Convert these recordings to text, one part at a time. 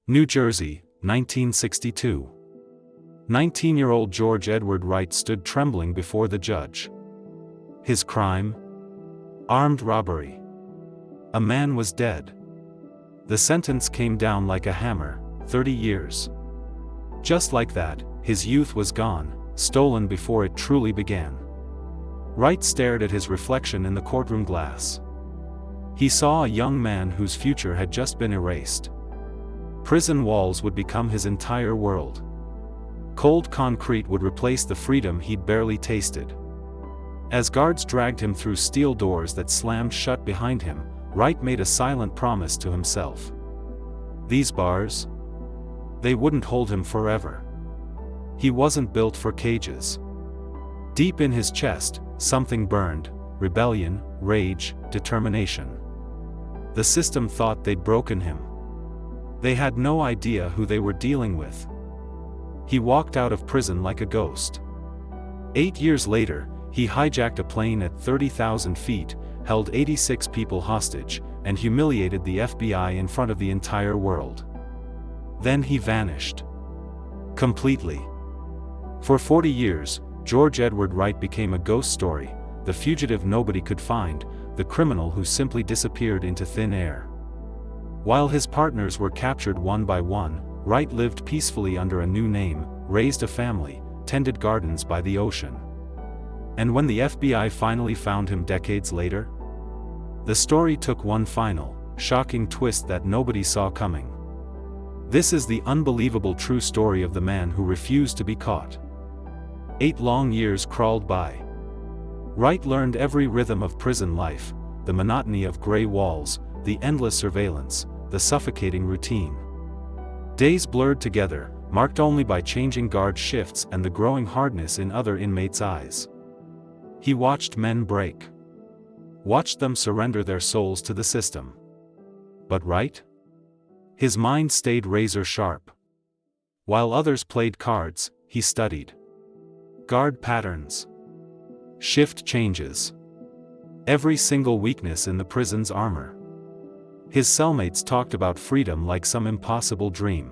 New Jersey, 1962. 19-year-old George Edward Wright stood trembling before the judge. His crime? Armed robbery. A man was dead. The sentence came down like a hammer, 30 years. Just like that, his youth was gone, stolen before it truly began. Wright stared at his reflection in the courtroom glass. He saw a young man whose future had just been erased. Prison walls would become his entire world. Cold concrete would replace the freedom he'd barely tasted. As guards dragged him through steel doors that slammed shut behind him, Wright made a silent promise to himself. These bars? They wouldn't hold him forever. He wasn't built for cages. Deep in his chest, something burned: rebellion, rage, determination. The system thought they'd broken him. They had no idea who they were dealing with. He walked out of prison like a ghost. 8 years later, he hijacked a plane at 30,000 feet, held 86 people hostage, and humiliated the FBI in front of the entire world. Then he vanished. Completely. For 40 years, George Edward Wright became a ghost story, the fugitive nobody could find, the criminal who simply disappeared into thin air. While his partners were captured one by one, Wright lived peacefully under a new name, raised a family, tended gardens by the ocean. And when the FBI finally found him decades later, the story took one final, shocking twist that nobody saw coming. This is the unbelievable true story of the man who refused to be caught. 8 long years crawled by. Wright learned every rhythm of prison life, the monotony of gray walls, the endless surveillance, the suffocating routine. Days blurred together, marked only by changing guard shifts and the growing hardness in other inmates' eyes. He watched men break. Watched them surrender their souls to the system. But Wright? His mind stayed razor sharp. While others played cards, he studied. Guard patterns. Shift changes. Every single weakness in the prison's armor. His cellmates talked about freedom like some impossible dream.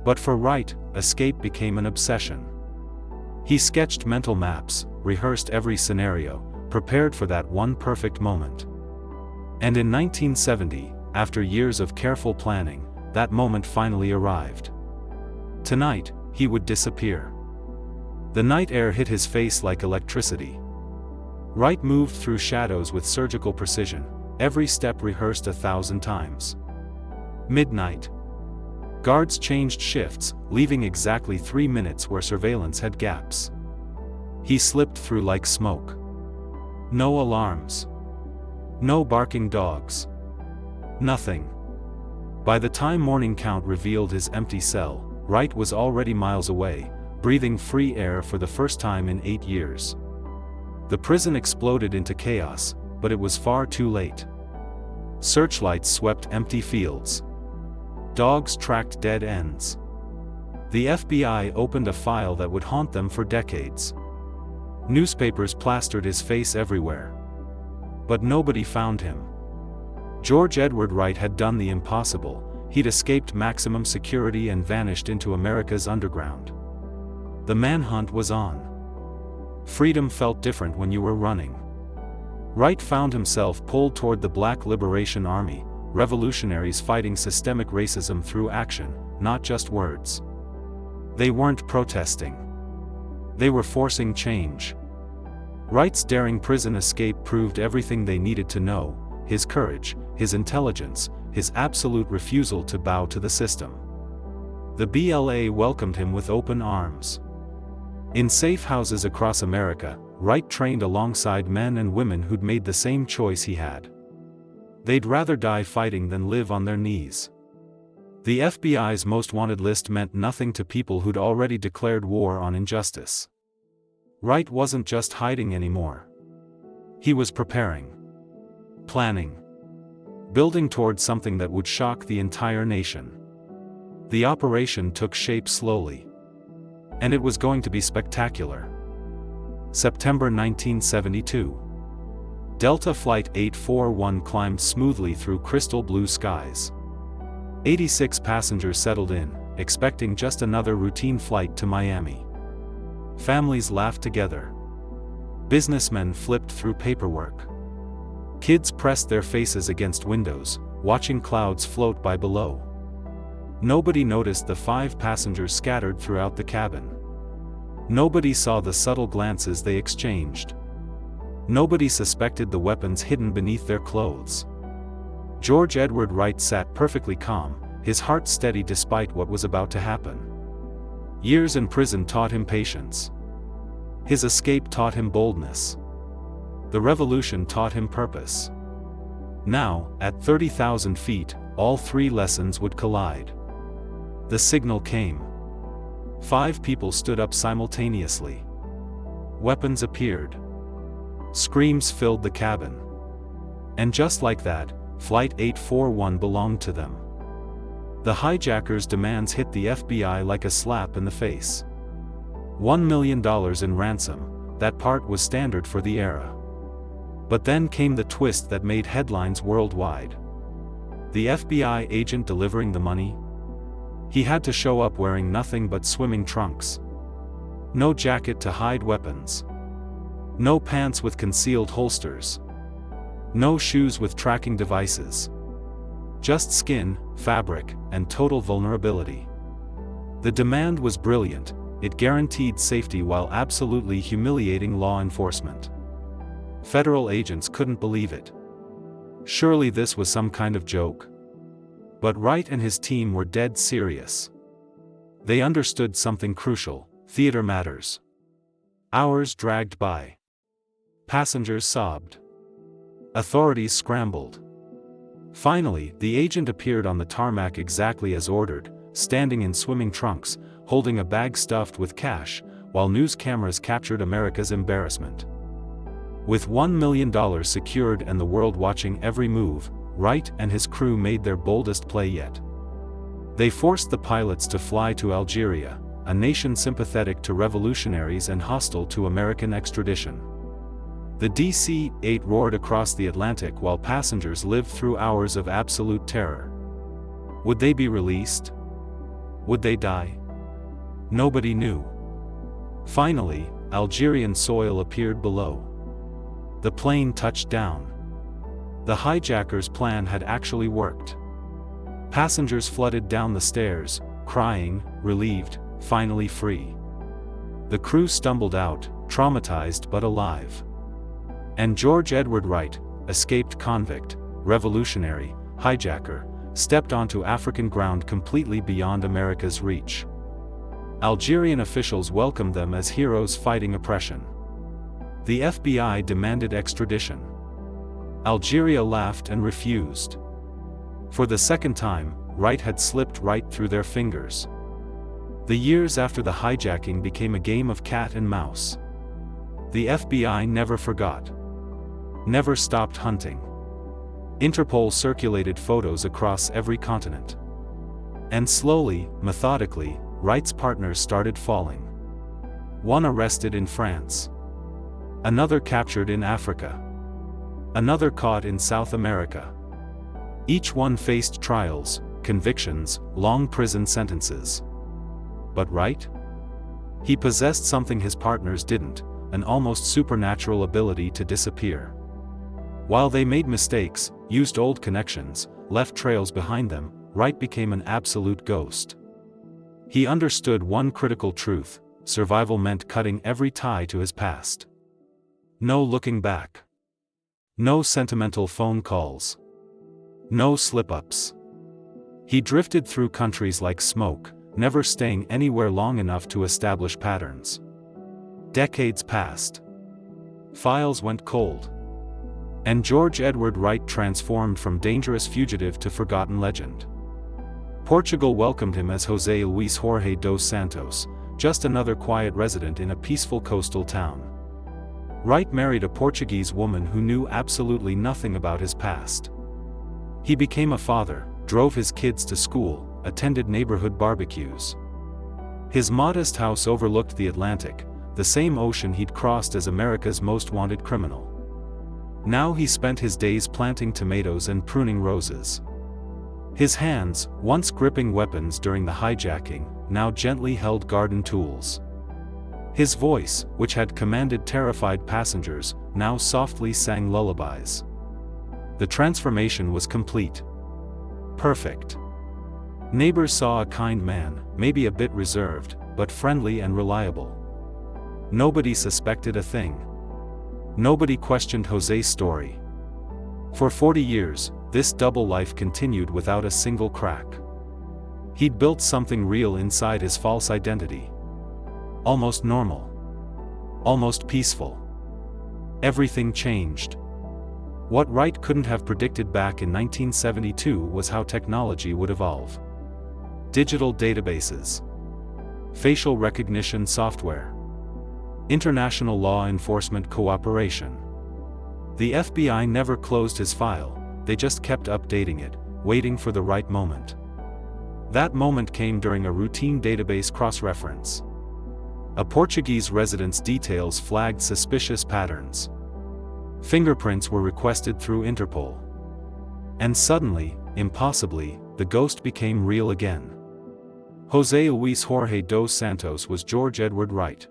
But for Wright, escape became an obsession. He sketched mental maps, rehearsed every scenario, prepared for that one perfect moment. And in 1970, after years of careful planning, that moment finally arrived. Tonight, he would disappear. The night air hit his face like electricity. Wright moved through shadows with surgical precision, every step rehearsed 1,000 times. Midnight. Guards changed shifts, leaving exactly 3 minutes where surveillance had gaps. He slipped through like smoke. No alarms. No barking dogs. Nothing. By the time morning count revealed his empty cell, Wright was already miles away, breathing free air for the first time in 8 years. The prison exploded into chaos, but it was far too late. Searchlights swept empty fields. Dogs tracked dead ends. The FBI opened a file that would haunt them for decades. Newspapers plastered his face everywhere. But nobody found him. George Edward Wright had done the impossible. He'd escaped maximum security and vanished into America's underground. The manhunt was on. Freedom felt different when you were running. Wright found himself pulled toward the Black Liberation Army, revolutionaries fighting systemic racism through action, not just words. They weren't protesting. They were forcing change. Wright's daring prison escape proved everything they needed to know: his courage, his intelligence, his absolute refusal to bow to the system. The BLA welcomed him with open arms. In safe houses across America, Wright trained alongside men and women who'd made the same choice he had. They'd rather die fighting than live on their knees. The FBI's most wanted list meant nothing to people who'd already declared war on injustice. Wright wasn't just hiding anymore. He was preparing. Planning. Building toward something that would shock the entire nation. The operation took shape slowly. And it was going to be spectacular. September 1972. Delta Flight 841 climbed smoothly through crystal blue skies. 86 passengers settled in, expecting just another routine flight to Miami. Families laughed together. Businessmen flipped through paperwork. Kids pressed their faces against windows, watching clouds float by below. Nobody noticed the 5 passengers scattered throughout the cabin. Nobody saw the subtle glances they exchanged. Nobody suspected the weapons hidden beneath their clothes. George Edward Wright sat perfectly calm, his heart steady despite what was about to happen. Years in prison taught him patience. His escape taught him boldness. The revolution taught him purpose. Now, at 30,000 feet, all 3 lessons would collide. The signal came. 5 people stood up simultaneously. Weapons appeared. Screams filled the cabin. And just like that, Flight 841 belonged to them. The hijackers' demands hit the FBI like a slap in the face. $1 million in ransom, that part was standard for the era. But then came the twist that made headlines worldwide. The FBI agent delivering the money? He had to show up wearing nothing but swimming trunks. No jacket to hide weapons. No pants with concealed holsters. No shoes with tracking devices. Just skin, fabric, and total vulnerability. The demand was brilliant, it guaranteed safety while absolutely humiliating law enforcement. Federal agents couldn't believe it. Surely this was some kind of joke. But Wright and his team were dead serious. They understood something crucial: theater matters. Hours dragged by. Passengers sobbed. Authorities scrambled. Finally, the agent appeared on the tarmac exactly as ordered, standing in swimming trunks, holding a bag stuffed with cash, while news cameras captured America's embarrassment. With $1 million secured and the world watching every move, Wright and his crew made their boldest play yet. They forced the pilots to fly to Algeria, a nation sympathetic to revolutionaries and hostile to American extradition. The DC-8 roared across the Atlantic while passengers lived through hours of absolute terror. Would they be released? Would they die? Nobody knew. Finally, Algerian soil appeared below. The plane touched down. The hijackers' plan had actually worked. Passengers flooded down the stairs, crying, relieved, finally free. The crew stumbled out, traumatized but alive. And George Edward Wright, escaped convict, revolutionary, hijacker, stepped onto African ground completely beyond America's reach. Algerian officials welcomed them as heroes fighting oppression. The FBI demanded extradition. Algeria laughed and refused. For the second time, Wright had slipped right through their fingers. The years after the hijacking became a game of cat and mouse. The FBI never forgot. Never stopped hunting. Interpol circulated photos across every continent. And slowly, methodically, Wright's partners started falling. One arrested in France. Another captured in Africa. Another caught in South America. Each one faced trials, convictions, long prison sentences. But Wright? He possessed something his partners didn't, an almost supernatural ability to disappear. While they made mistakes, used old connections, left trails behind them, Wright became an absolute ghost. He understood one critical truth: survival meant cutting every tie to his past. No looking back. No sentimental phone calls. No slip-ups. He drifted through countries like smoke, never staying anywhere long enough to establish patterns. Decades passed. Files went cold. And George Edward Wright transformed from dangerous fugitive to forgotten legend. Portugal welcomed him as José Luís Jorge dos Santos, just another quiet resident in a peaceful coastal town. Wright married a Portuguese woman who knew absolutely nothing about his past. He became a father, drove his kids to school, attended neighborhood barbecues. His modest house overlooked the Atlantic, the same ocean he'd crossed as America's most wanted criminal. Now he spent his days planting tomatoes and pruning roses. His hands, once gripping weapons during the hijacking, now gently held garden tools. His voice, which had commanded terrified passengers, now softly sang lullabies. The transformation was complete. Perfect. Neighbors saw a kind man, maybe a bit reserved, but friendly and reliable. Nobody suspected a thing. Nobody questioned José's story. For 40 years, this double life continued without a single crack. He'd built something real inside his false identity. Almost normal. Almost peaceful. Everything changed. What Wright couldn't have predicted back in 1972 was how technology would evolve. Digital databases. Facial recognition software. International law enforcement cooperation. The FBI never closed his file, they just kept updating it, waiting for the right moment. That moment came during a routine database cross-reference. A Portuguese resident's details flagged suspicious patterns. Fingerprints were requested through Interpol. And suddenly, impossibly, the ghost became real again. José Luis Jorge dos Santos was George Edward Wright.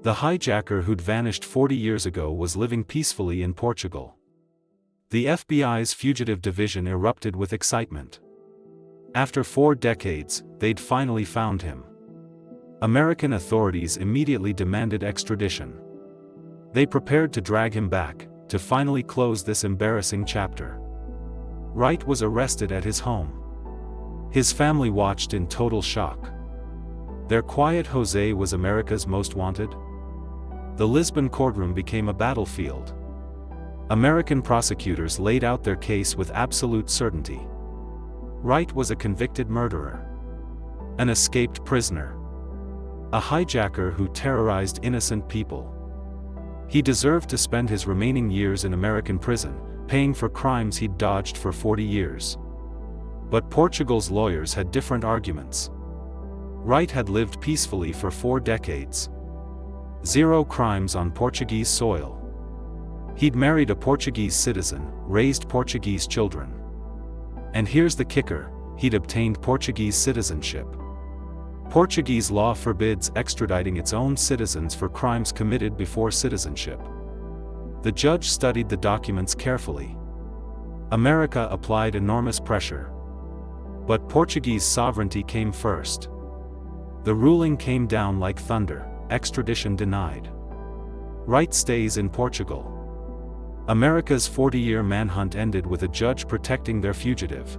The hijacker who'd vanished 40 years ago was living peacefully in Portugal. The FBI's Fugitive division erupted with excitement. After 4 decades, they'd finally found him. American authorities immediately demanded extradition. They prepared to drag him back, to finally close this embarrassing chapter. Wright was arrested at his home. His family watched in total shock. Their quiet José was America's most wanted? The Lisbon courtroom became a battlefield. American prosecutors laid out their case with absolute certainty. Wright was a convicted murderer. An escaped prisoner. A hijacker who terrorized innocent people. He deserved to spend his remaining years in American prison, paying for crimes he'd dodged for 40 years. But Portugal's lawyers had different arguments. Wright had lived peacefully for 4 decades. 0 crimes on Portuguese soil. He'd married a Portuguese citizen, raised Portuguese children. And here's the kicker, he'd obtained Portuguese citizenship. Portuguese law forbids extraditing its own citizens for crimes committed before citizenship. The judge studied the documents carefully. America applied enormous pressure. But Portuguese sovereignty came first. The ruling came down like thunder, extradition denied. Wright stays in Portugal. America's 40-year manhunt ended with a judge protecting their fugitive.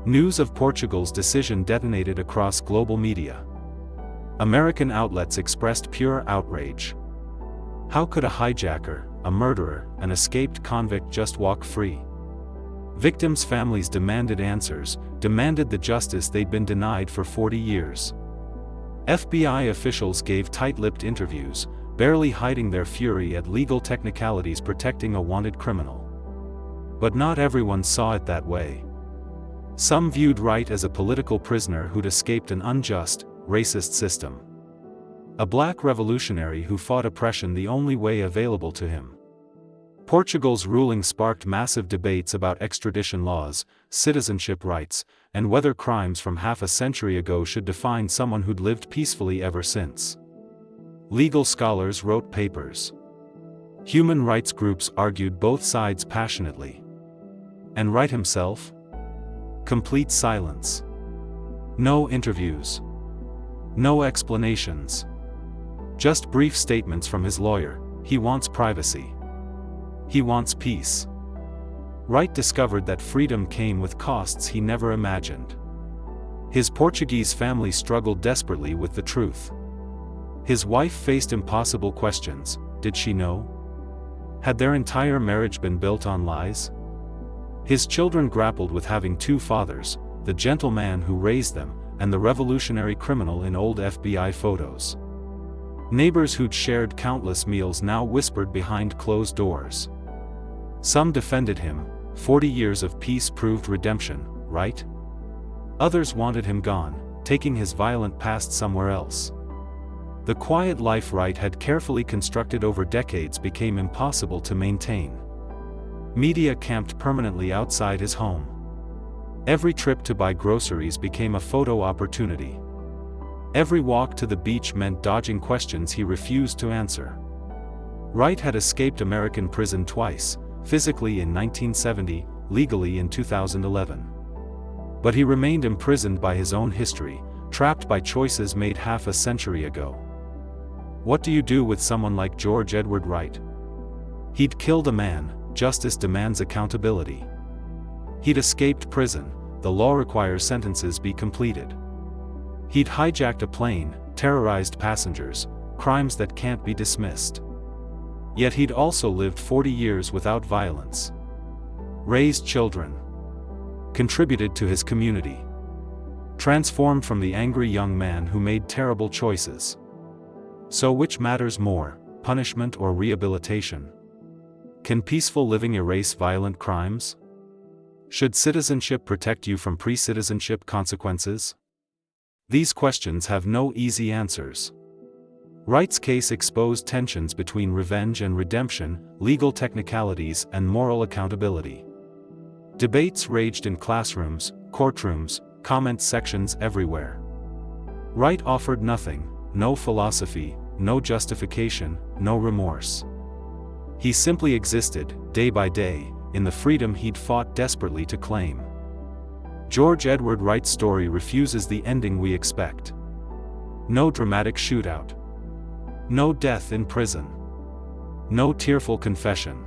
News of Portugal's decision detonated across global media. American outlets expressed pure outrage. How could a hijacker, a murderer, an escaped convict just walk free? Victims' families demanded answers, demanded the justice they'd been denied for 40 years. FBI officials gave tight-lipped interviews, barely hiding their fury at legal technicalities protecting a wanted criminal. But not everyone saw it that way. Some viewed Wright as a political prisoner who'd escaped an unjust, racist system. A black revolutionary who fought oppression the only way available to him. Portugal's ruling sparked massive debates about extradition laws, citizenship rights, and whether crimes from half a century ago should define someone who'd lived peacefully ever since. Legal scholars wrote papers. Human rights groups argued both sides passionately. And Wright himself? Complete silence. No interviews. No explanations. Just brief statements from his lawyer. He wants privacy. He wants peace. Wright discovered that freedom came with costs he never imagined. His Portuguese family struggled desperately with the truth. His wife faced impossible questions. Did she know? Had their entire marriage been built on lies? His children grappled with having 2 fathers, the gentleman who raised them, and the revolutionary criminal in old FBI photos. Neighbors who'd shared countless meals now whispered behind closed doors. Some defended him. 40 years of peace proved redemption, right? Others wanted him gone, taking his violent past somewhere else. The quiet life Wright had carefully constructed over decades became impossible to maintain. Media camped permanently outside his home. Every trip to buy groceries became a photo opportunity. Every walk to the beach meant dodging questions he refused to answer. Wright had escaped American prison twice, physically in 1970, legally in 2011. But he remained imprisoned by his own history, trapped by choices made half a century ago. What do you do with someone like George Edward Wright? He'd killed a man, justice demands accountability. He'd escaped prison, the law requires sentences be completed. He'd hijacked a plane, terrorized passengers, crimes that can't be dismissed. Yet he'd also lived 40 years without violence. Raised children. Contributed to his community. Transformed from the angry young man who made terrible choices. So which matters more, punishment or rehabilitation? Can peaceful living erase violent crimes? Should citizenship protect you from pre-citizenship consequences? These questions have no easy answers. Wright's case exposed tensions between revenge and redemption, legal technicalities and moral accountability. Debates raged in classrooms, courtrooms, comment sections everywhere. Wright offered nothing, no philosophy, no justification, no remorse. He simply existed, day by day, in the freedom he'd fought desperately to claim. George Edward Wright's story refuses the ending we expect. No dramatic shootout. No death in prison. No tearful confession.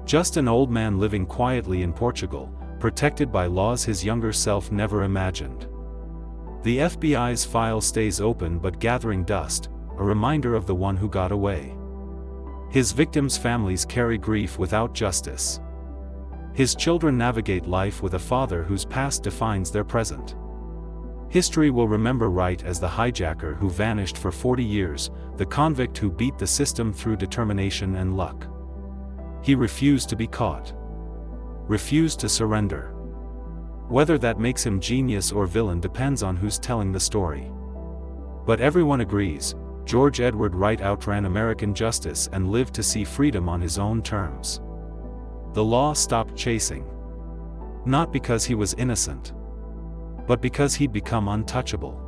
Just an old man living quietly in Portugal, protected by laws his younger self never imagined. The FBI's file stays open but gathering dust, a reminder of the one who got away. His victims' families carry grief without justice. His children navigate life with a father whose past defines their present. History will remember Wright as the hijacker who vanished for 40 years, the convict who beat the system through determination and luck. He refused to be caught. Refused to surrender. Whether that makes him genius or villain depends on who's telling the story. But everyone agrees, George Edward Wright outran American justice and lived to see freedom on his own terms. The law stopped chasing. Not because he was innocent, but because he'd become untouchable.